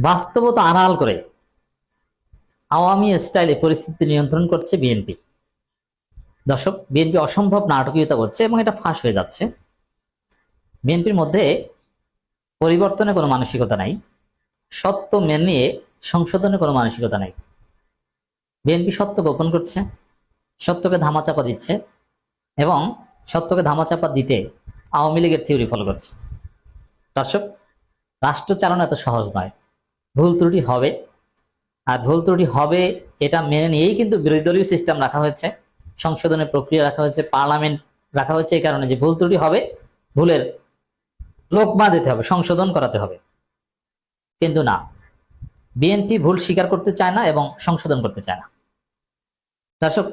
বাস্তবতা আড়াল করে আওয়ামী স্টাইলে পরিস্থিতি নিয়ন্ত্রণ করছে বিএনপি। দর্শক, বিএনপি অসম্ভব নাটকীয়তা করছে এবং এটা ফাঁস হয়ে যাচ্ছে। বিএনপির মধ্যে পরিবর্তনের কোনো মানসিকতা নাই, সত্য মেনে নিয়ে সংশোধনের কোনো মানসিকতা নাই। বিএনপি সত্য গোপন করছে, সত্যকে ধামাচাপা দিচ্ছে এবং সত্যকে ধামাচাপা দিতে আওয়ামী লীগের থিওরি ফলো করছে। দর্শক, রাষ্ট্র চালানো এত সহজ নয়, ভুল ত্রুটি হবে। আর ভুল ত্রুটি হবে এটা মেনে নিয়েই কিন্তু বিরোধী দলীয় সিস্টেম রাখা হয়েছে, সংশোধনের প্রক্রিয়া রাখা হয়েছে, পার্লামেন্ট রাখা হয়েছে এই কারণে যে ভুল ত্রুটি হবে, ভুলের লোকমা দিতে হবে, সংশোধন করাতে হবে। কিন্তু না, বিএনপি ভুল স্বীকার করতে চায় না এবং সংশোধন করতে চায় না। দর্শক,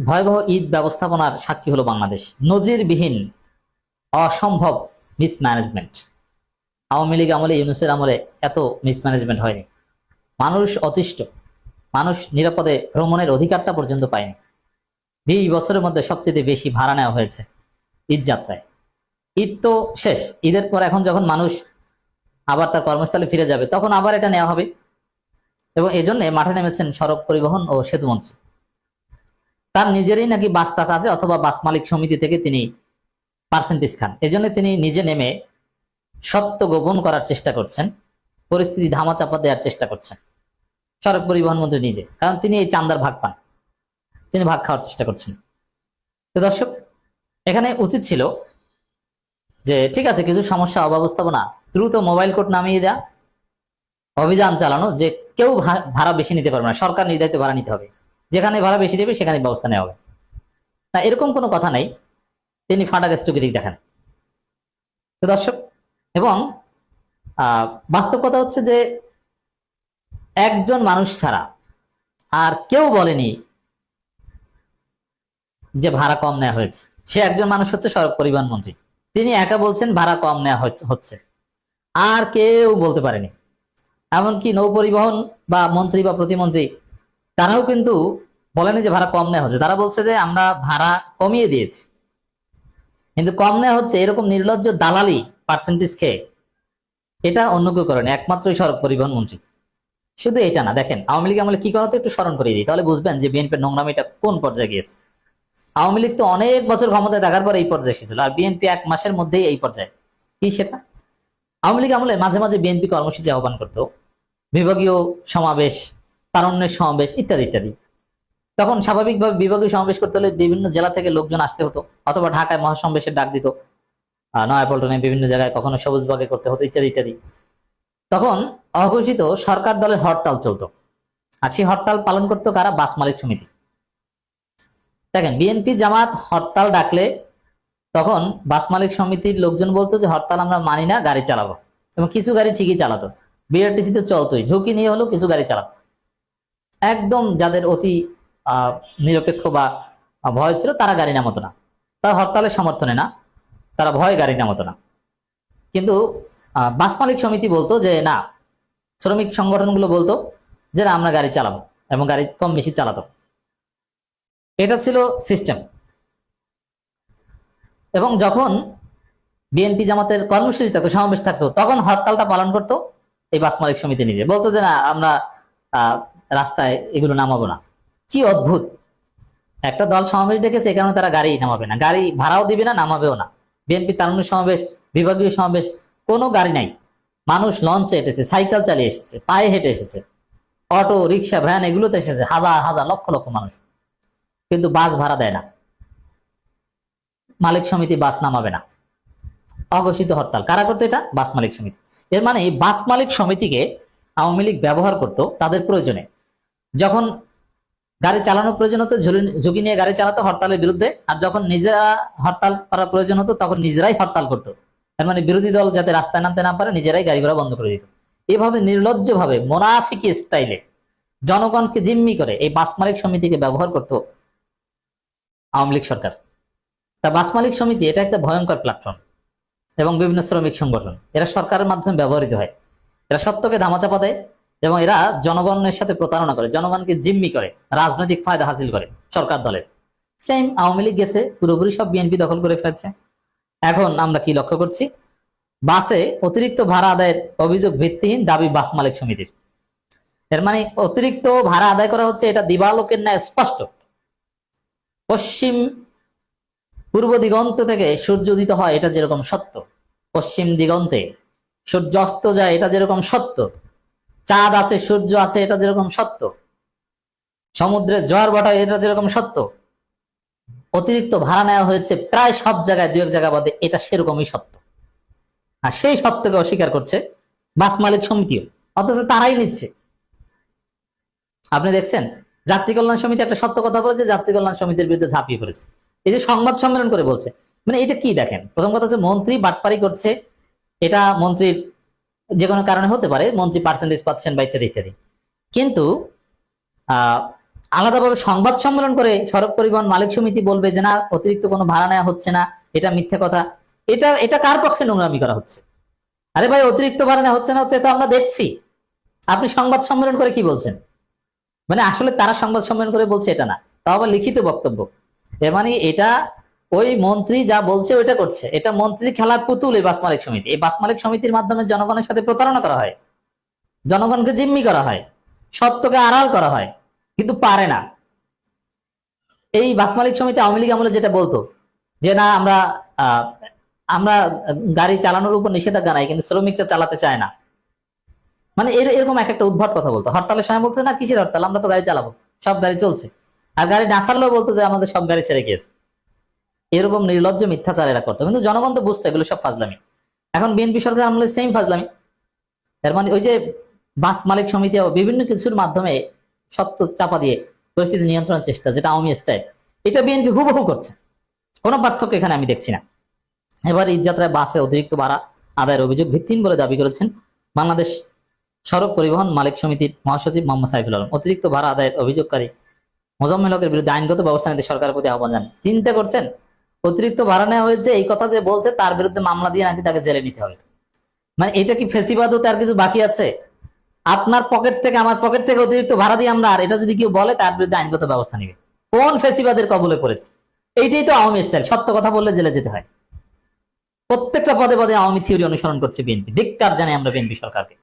ভয়াবহ ঈদ ব্যবস্থাপনার সাক্ষী হলো বাংলাদেশ। নজিরবিহীন অসম্ভব মিসম্যানেজমেন্ট। আওয়ামী লীগ আমলে, ইউনূসের আমলে এত মিসম্যানেজমেন্ট হয়নি। মানুষ অতিষ্ঠ, মানুষ নিরাপদে ভ্রমণের অধিকারটা পর্যন্ত পায়নি। 20 বছরের মধ্যে সবচেয়ে বেশি ভাড়া নেওয়া হয়েছে ঈদ যাত্রায়। ঈদ তো শেষ, ঈদের পর এখন যখন মানুষ আবার তার কর্মস্থলে ফিরে যাবে তখন আবার এটা নেওয়া হবে এবং এই জন্য মাঠে নেমেছেন সড়ক পরিবহন ও সেতু মন্ত্রী। তার নিজেরই নাকি বাস টাস আছে অথবা বাস মালিক সমিতি থেকে তিনি পার্সেন্টেজ খান। এজন্য তিনি নিজে নেমে সত্য গোপন করার চেষ্টা করছেন, পরিস্থিতি ধামাচাপা দেওয়ার চেষ্টা করছেন সড়ক পরিবহন মন্ত্রী নিজে, কারণ তিনি এই চান্দার ভাগ পান, তিনি ভাগ খাওয়ার চেষ্টা করছেন। তো দর্শক, এখানে উচিত ছিল যে ঠিক আছে, কিছু সমস্যা অব্যবস্থাপনা, দ্রুত মোবাইল কোর্ট নামিয়ে দেয়া, অভিযান চালানো যে কেউ ভাড়া বেশি নিতে পারবে না, সরকার নির্ধারিত ভাড়া নিতে হবে, যেখানে ভাড়া বেশি দেবে সেখানে ব্যবস্থা নেওয়া হবে। না, এরকম কোনো কথা নাই, তিনি ফাটা গেস্টগিরি দেখেন। তো দর্শক, এবং বাস্তব কথা হচ্ছে যে একজন মানুষ ছাড়া আর কেউ বলেনি যে ভাড়া কম নেওয়া হয়েছে। সে একজন মানুষ হচ্ছে সড়ক পরিবহন মন্ত্রী, তিনি একা বলছেন ভাড়া কম নেওয়া হচ্ছে, আর কেউ বলতে পারেনি। এমনকি নৌ পরিবহন বা মন্ত্রী বা প্রতিমন্ত্রী তারাও কিন্তু বলেনি যে ভাড়া কম নেওয়া হচ্ছে, তারা বলছে যে আমরা ভাড়া কমিয়ে দিয়েছি। কিন্তু কম নেওয়া হচ্ছে এরকম নির্লজ্জ দালালি পার্সেন্টেজ খেয়ে এটা অন্য কেউ করেনি, একমাত্র সড়ক পরিবহন মন্ত্রী। শুধু এটা না, দেখেন আওয়ামী লীগ আমলে কি করাতো একটু স্মরণ করিয়ে দিই, তাহলে বুঝবেন যে বিএনপির নোংরামিটা কোন পর্যায়ে গিয়েছে। আওয়ামী লীগ তো অনেক বছর ক্ষমতায় থাকার পর এই পর্যায়ে এসেছিল, আর বিএনপি 1 মাসের মধ্যেই এই পর্যায়ে। কি সেটা? আওয়ামী লীগ আমলে মাঝে মাঝে বিএনপি কর্মসূচি আহ্বান করতো, বিভাগীয় সমাবেশ, তারুণ্যের সমাবেশ ইত্যাদি ইত্যাদি। তখন স্বাভাবিকভাবে বিভাগীয় সমাবেশ করতে হলে বিভিন্ন জেলা থেকে লোকজন আসতে হতো, অথবা ঢাকায় মহাসমাবেশের ডাক দিত, নয়াপল্টনে বিভিন্ন জায়গায় কখনো সবুজবাগে করতে হতো ইত্যাদি ইত্যাদি। তখন অঘোষিত সরকার দলের হরতাল চলতো, আর সেই হরতাল পালন করতো কারা? বাস মালিক সমিতি। দেখেন, বিএনপি জামাত হরতাল ডাকলে তখন বাস মালিক সমিতির লোকজন বলতো যে হরতাল আমরা মানি না, গাড়ি চালাবো। এবং কিছু গাড়ি ঠিকই চালাতো, বিআরটিসিতে চলতোই, ঝুঁকি নিয়ে হলেও কিছু গাড়ি চালাতো। একদম যাদের অতি নিরপেক্ষ বা ভয় ছিল তারা গাড়ি নামাতো না, তারা হরতালের সমর্থনে না, তারা ভয় গাড়ি নামাতো না। কিন্তু বাস মালিক সমিতি বলতো যে না, শ্রমিক সংগঠনগুলো বলতো যে না, আমরা গাড়ি চালাবো, এবং গাড়ি কম বেশি চালাতো। এটা ছিল সিস্টেম। এবং যখন বিএনপি জামাতের কর্মসূচি থাকতো, সমাবেশ থাকতো, তখন হরতালটা পালন করতো এই বাস মালিক সমিতি নিজে, বলতো যে না, আমরা রাস্তায় এগুলো নামাবো না। কি অদ্ভুত! একটা দল সমাবেশ ডেকেছে, এই কারণে তারা গাড়ি নামাবে না, গাড়ি ভাড়াও দিবে না, নামাবেও না। বিএনপি তারুণ্য সমাবেশ, বিভাগীয় সমাবেশ, কোনো গাড়ি নাই। মানুষ লঞ্চে এসেছে, সাইকেল চালিয়ে এসেছে, পায়ে হেঁটে এসেছে, অটো রিক্সা ভ্যান এগুলোতে এসেছে, হাজার হাজার লক্ষ লক্ষ মানুষ। কিন্তু বাস ভাড়া দেয় না, মালিক সমিতি বাস নামাবে না। অঘোষিত হরতাল কারা করতো? এটা বাস মালিক সমিতি। এর মানে বাস মালিক সমিতিকে আওয়ামী লীগ ব্যবহার করত তাদের প্রয়োজনে। যখন গাড়ি চালানোর প্রয়োজন হতো, ঝুঁকি নিয়ে গাড়ি চালাতো হরতালের বিরুদ্ধে, আর যখন নিজেরা হরতাল করার প্রয়োজন হতো তখন নিজেরাই হরতাল করতো। এর মানে বিরোধী দল যাতে রাস্তায় নামতে না পারে, নিজেরাই গাড়ি ঘোড়া বন্ধ করে দিত। এভাবে নির্লজ্জ ভাবে মোনাফিকি স্টাইলে জনগণকে জিম্মি করে এই বাস মালিক সমিতিকে ব্যবহার করত আওয়ামী লীগ সরকার। তা বাস মালিক সমিতি এটা একটা ভয়ঙ্কর প্ল্যাটফর্ম, এবং বিভিন্ন শ্রমিক সংগঠন এরা সরকারের মাধ্যমে ব্যবহৃত হয়। এরা সত্যকে ধামাচাপা দেয় এবং এরা জনগণের সাথে প্রতারণা করে, জনগণকে জিম্মি করে, রাজনৈতিক ফায়দা হাসিল করে সরকার দলের। সেম আওয়ামী লীগ গেছে, পুরোপুরি সব বিএনপি দখল করে ফেলেছে। এখন আমরা কি লক্ষ্য করছি? বাসে অতিরিক্ত ভাড়া আদায়ের অভিযোগ ভিত্তিহীন দাবি বাস মালিক সমিতির। এর মানে অতিরিক্ত ভাড়া আদায় করা হচ্ছে, এটা দিবালোকের ন্যায় স্পষ্ট। পশ্চিম পূর্ব দিগন্ত থেকে সূর্য উদিত হয়, এটা যেরকম সত্য, পশ্চিম দিগন্তে সূর্য অস্ত যায়, এটা যেরকম সত্য, চাঁদ আছে, সূর্য আছে, এটা যেরকম সত্য, সমুদ্রের জোয়ার ভাটা, এটা যেরকম সত্য, অতিরিক্ত ভাড়া নেওয়া হয়েছে প্রায় সব জায়গায়, দু এক জায়গা বাদে, এটা সেরকমই সত্য। আর সেই সত্যকে অস্বীকার করছে বাস মালিক সমিতিও, অথচ তারাই নিচ্ছে। আপনি দেখছেন যাত্রী কল্যাণ সমিতি একটা সত্য কথা বলেছে, যাত্রী কল্যাণ সমিতির বিরুদ্ধে ঝাঁপিয়ে পড়েছে। এই যে সংবাদ সম্মেলন করে বলছে, মানে এটা কি দেখেন, প্রথম কথা হচ্ছে মন্ত্রী বাটপারি করছে, এটা মন্ত্রীর যে কোনো কারণে হতে পারে, মন্ত্রী পার্সেন্টেজ পাচ্ছেন বা ইত্যাদি ইত্যাদি, কিন্তু আলাদাভাবে সংবাদ সম্মেলন করে সড়ক পরিবহন মালিক সমিতি বলবে যে না, অতিরিক্ত কোনো ভাড়া নেওয়া হচ্ছে না, এটা মিথ্যে কথা। এটা এটা কার পক্ষে নোংরামি করা হচ্ছে? আরে ভাই, অতিরিক্ত ভাড়া নেওয়া হচ্ছে না হচ্ছে তো আমরা দেখছি, আপনি সংবাদ সম্মেলন করে কি বলছেন? মানে আসলে তারা সংবাদ সম্মেলন করে বলছে এটা না, তাও আবার লিখিত বক্তব্য। এর মানে এটা ওই মন্ত্রী যা বলছে ওইটা করছে, এটা মন্ত্রী খেলার পুতুল এই বাস মালিক সমিতি। এই বাস মালিক সমিতির মাধ্যমে জনগণের সাথে প্রতারণা করা হয়, জনগণকে জিম্মি করা হয়, সত্যকে আড়াল করা হয়, কিন্তু পারে না। এই বাস মালিক সমিতি আওয়ামী লীগ আমলে যেটা বলতো যে না, আমরা আমরা গাড়ি চালানোর উপর নিষেধাজ্ঞা নাই, কিন্তু শ্রমিকরা চালাতে চায় না, মানে এরকম এক একটা উদ্ভট কথা বলতো। হরতালের সময় বলতো না, কিসের হরতাল, আমরা তো গাড়ি চালাবো, সব গাড়ি চলছে। আর গাড়ি না ছাড়লেও বলতো যে আমাদের সব গাড়ি ছেড়ে গিয়েছে। এরকম নির্লজ্জ মিথ্যাচার এরা করতো, কিন্তু জনগণ তো বুঝতো এগুলো সব ফাজলামি। এখন বিএনপি সরকার আমলে সেম ফাজলামি। এর মানে ওই যে বাস মালিক সমিতি বিভিন্ন কিছুর মাধ্যমে সত্য চাপা দিয়ে পরিস্থিতি নিয়ন্ত্রণের চেষ্টা, যেটা আওয়ামী স্টাইল, এটা বিএনপি হুবহু করছে, কোনো পার্থক্য এখানে আমি দেখছি না। এবার ঈদযাত্রায় বাসে অতিরিক্ত ভাড়া আদায়ের অভিযোগ ভিত্তিহীন বলে দাবি করেছেন বাংলাদেশ সড়ক পরিবহন মালিক সমিতির মহাসচিব মোহাম্মদ সাইফুল আলম। অতিরিক্ত ভাড়া আদায়ের অভিযোগকারী মোজাম্মেল হকের বিরুদ্ধে আইনগত ব্যবস্থা নিতে সরকারের প্রতি আহ্বান জানান। চিন্তা করছেন, অতিরিক্ত ভাড়া নেওয়া হয়েছে এই কথা যে বলছে, তার বিরুদ্ধে মামলা দিয়ে নাকি তাকে জেলে নিতে হবে। মানে এটা কি ফেসিবাদ হতে আর কিছু বাকি আছে? আপনার পকেট থেকে আমার পকেট থেকে অতিরিক্ত ভাড়া দিয়ে আমরা, আর এটা যদি কেউ বলে তার বিরুদ্ধে আইনগত ব্যবস্থা নিবে। কোন ফেসিবাদের কবলে পড়েছে? এইটাই তো আওয়ামী স্টাইল, সত্য কথা বললে জেলে যেতে হয়। প্রত্যেকটা পদে পদে আওয়ামী থিওরি অনুসরণ করছে বিএনপি। ধিক্কার জানাই আমরা বিএনপি সরকারকে।